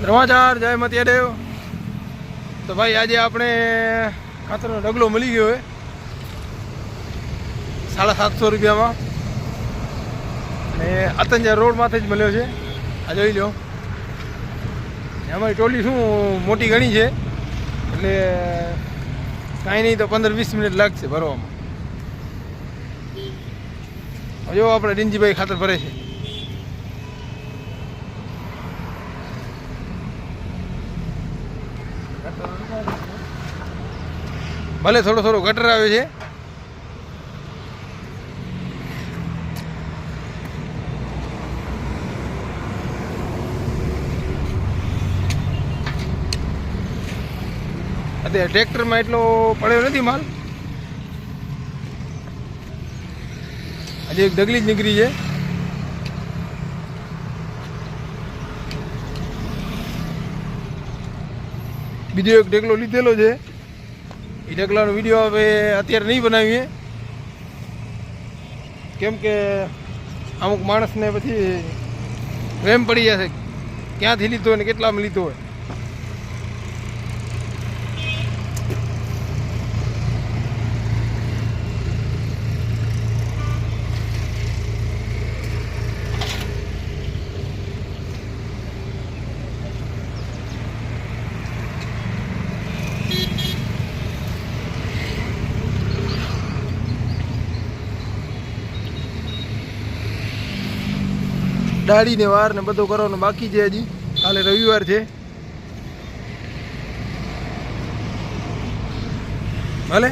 નમસ્કાર, જય મતિયાદેવ. તો ભાઈ આજે આપણે ખાતરનો ઢગલો મળી ગયો હોય 750 રૂપિયામાં, અને અતંજા રોડમાંથી જ મળ્યો છે. આ જોઈ લો, અમારી ટોલી શું મોટી ઘણી છે, એટલે કાંઈ નહીં તો 15-20 મિનિટ લાગશે ભરવામાં. જો આપણે ડીનજીભાઈ ખાતર ભરે છે. ભલે થોડો ગટર આવે છે, અત્યારે ટ્રેક્ટરમાં એટલો પડ્યો નથી માલ. આજે એક ઢગલી જ નીકળી છે. બીજો એક ઢગલો લીધેલો છે. એ ઢગલાનો વિડીયો હવે અત્યારે નહીં બનાવીએ, કેમ કે અમુક માણસને પછી વેમ પડી જશે ક્યાંથી લીધો હોય ને કેટલામાં લીધો હોય. દાઢી ને વાર ને બધું કરવાનું બાકી છે. હજી કાલે રવિવાર છે. ભલે